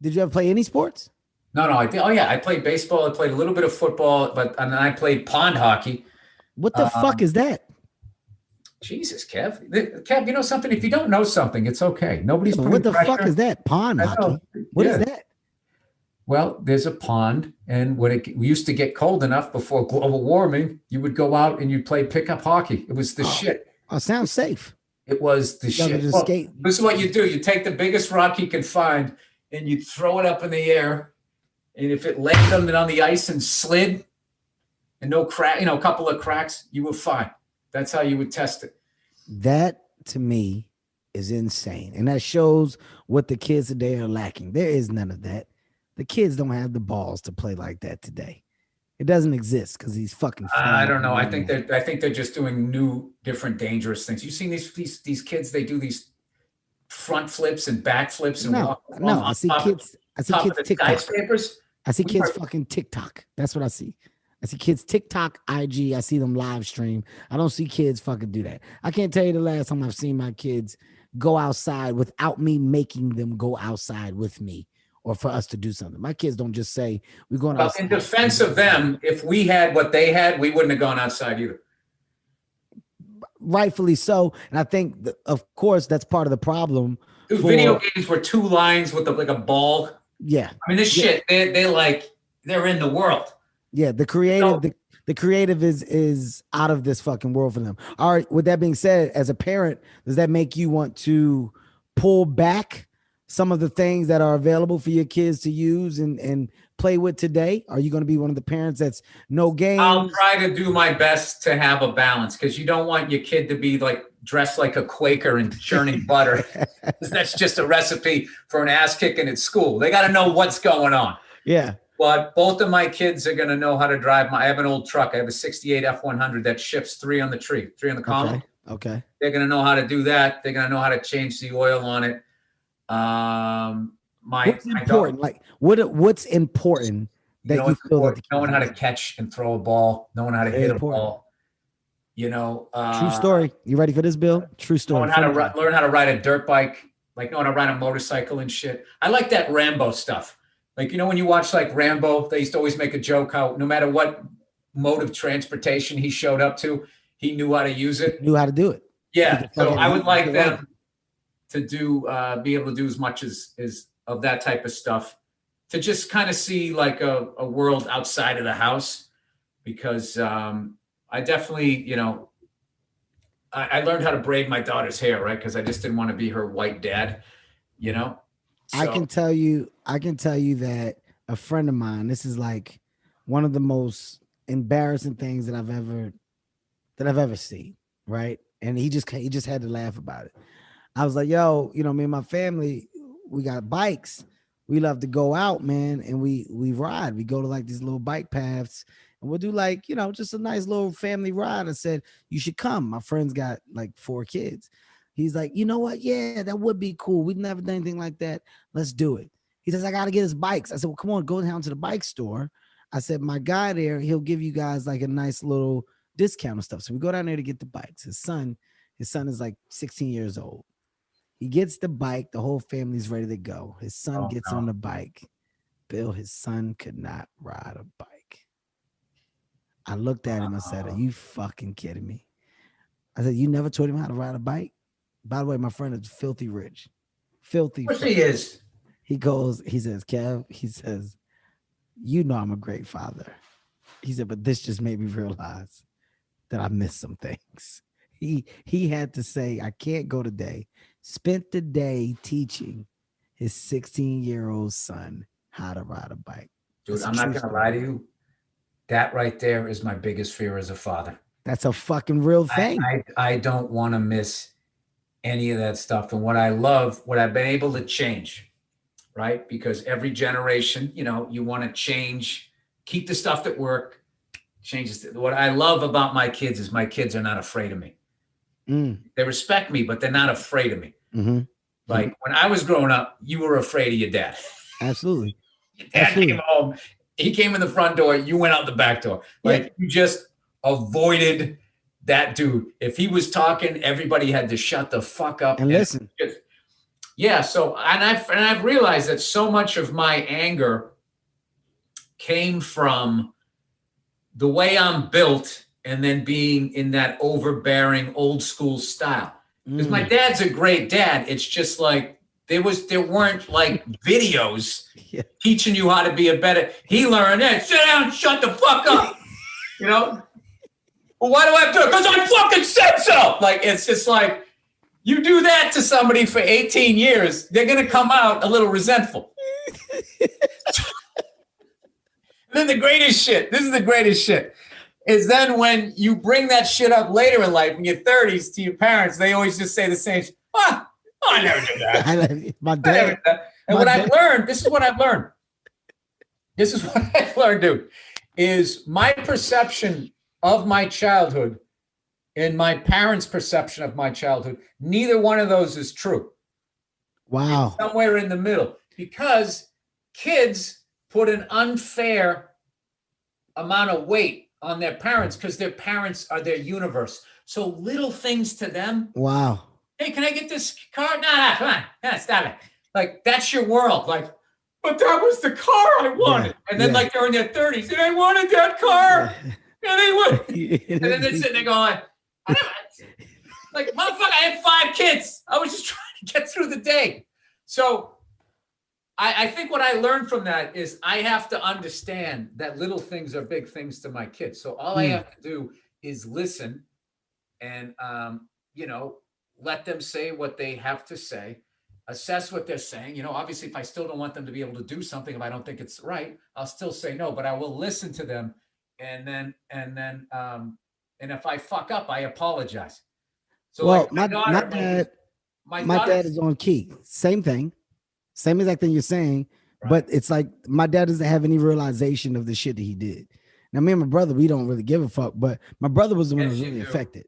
Did you ever play any sports? No, no, I did. Oh yeah, I played baseball. I played a little bit of football, and then I played pond hockey. What the fuck Um, is that? Jesus, Kev. Kev, you know something? If you don't know something, it's okay. Yeah, Nobody's but what putting the fuck is pressure. that? Pond I know. hockey. What is Yeah. that? Well, there's a pond, and when it used to get cold enough before global warming, you would go out and you'd play pickup hockey. It was the Oh, shit. oh, sounds safe. It was the Y'all can shit. just Well, skate. this is what you do. You take the biggest rock you can find, and you throw it up in the air. And if it landed on the ice and slid, and no crack, a couple of cracks, you were fine. That's how you would test it. That to me is insane. And that shows what the kids today are lacking. There is none of that. The kids don't have the balls to play like that today. It doesn't exist because he's fucking I flying. don't know. I think they're just doing new, different, dangerous things. You've seen these kids. They do these front flips and back flips and walk no. I see kids. I see top kids of the TikTok. skyscrapers. I see kids fucking TikTok. That's what I see. I see kids TikTok, IG. I see them live stream. I don't see kids fucking do that. I can't tell you the last time I've seen my kids go outside without me making them go outside with me or for us to do something. My kids don't just say, we're going Well, outside. in defense of them, if we had what they had, we wouldn't have gone outside either. Rightfully so. And I think, of course, that's part of the problem. Dude, video games were two lines with like a ball. Yeah. I mean, this shit, they're in the world. Yeah, the creative is out of this fucking world for them. All right, with that being said, as a parent, does that make you want to pull back some of the things that are available for your kids to use and play with today? Are you going to be one of the parents that's no games? I'll try to do my best to have a balance, because you don't want your kid to be like dressed like a Quaker and churning butter. That's just a recipe for an ass kicking at school. They got to know what's going on. Yeah. But both of my kids are going to know how to drive. I have an old truck. I have a 68 F100 that shifts 3 on the column. Okay. They're going to know how to do that. They're going to know how to change the oil on it. What's important? Like what's important that you feel that knowing how to catch and throw a ball, knowing how to hit a ball. True story. You ready for this, Bill? True story. Learn how to ride a dirt bike, like knowing how to ride a motorcycle and shit. I like that Rambo stuff. Like, when you watch like Rambo, they used to always make a joke how no matter what mode of transportation he showed up to, he knew how to use it. Knew how to do it. Yeah. So I would like them to be able to do as much as of that type of stuff, to just kind of see like a world outside of the house, because I definitely, I learned how to braid my daughter's hair, right? Because I just didn't want to be her white dad, So. I can tell you that a friend of mine, this is like one of the most embarrassing things that I've ever seen, right? And he just had to laugh about it. I was like, yo, me and my family, we got bikes. We love to go out, man, and we ride. We go to like these little bike paths, and we'll do like, just a nice little family ride. I said, you should come. My friend's got like 4 kids. He's like, you know what? Yeah, that would be cool. We've never done anything like that. Let's do it. He says, I got to get his bikes. I said, well, come on, go down to the bike store. I said, my guy there, he'll give you guys like a nice little discount and stuff. So we go down there to get the bikes. His son is like 16 years old. He gets the bike. The whole family's ready to go. His son gets on the bike. Bill, his son could not ride a bike. I looked at him. I said, are you fucking kidding me? I said, you never taught him how to ride a bike? By the way, my friend is filthy rich. Filthy. What he is. He says, Kev, he says, I'm a great father. He said, but this just made me realize that I missed some things. He had to say, I can't go today. Spent the day teaching his 16-year-old son how to ride a bike. Dude, I'm not going to lie to you. That right there is my biggest fear as a father. That's a fucking real thing. I don't want to miss any of that stuff. And what I've been able to change, right? Because every generation, you want to change, keep the stuff that work, changes. What I love about my kids is my kids are not afraid of me. They respect me, but they're not afraid of me. Mm-hmm. Like when I was growing up, you were afraid of your dad. Absolutely. Your dad came home, he came in the front door, you went out the back door. Like you just avoided that dude. If he was talking, everybody had to shut the fuck up and listen. Yeah. So, and I've realized that so much of my anger came from the way I'm built and then being in that overbearing old school style. Because my dad's a great dad. It's just like there weren't like videos Yeah. teaching you how to be a better. He learned it. Sit down, shut the fuck up. You know? Well, why do I have to? Because I fucking said so. Like, it's just like, you do that to somebody for 18 years, they're going to come out a little resentful. Then the greatest shit, this is the greatest shit, is then when you bring that shit up later in life, in your 30s, to your parents, they always just say the same shit. Oh, I never did that. My dad. And what I've learned, this is what I've learned. This is what I've learned, dude, is my perception of my childhood and my parents' perception of my childhood, neither one of those is true. Wow. It's somewhere in the middle, because kids put an unfair amount of weight on their parents because their parents are their universe. So little things to them. Wow. Hey, can I get this car? Nah, come on. Nah, stop it. Like, that's your world. Like, but that was the car I wanted. Yeah, and then like they're in their 30s and I wanted that car. And they would. And then they're sitting there going, like, motherfucker, I had 5 kids. I was just trying to get through the day. So I think what I learned from that is I have to understand that little things are big things to my kids. So all I have to do is listen and, let them say what they have to say, assess what they're saying. Obviously, if I still don't want them to be able to do something, if I don't think it's right, I'll still say no, but I will listen to them. And then if I fuck up, I apologize. So well, like my dad is on key. Same thing. Same exact thing you're saying, right. But it's like my dad doesn't have any realization of the shit that he did. Now, me and my brother, we don't really give a fuck, but my brother was the one who was really affected.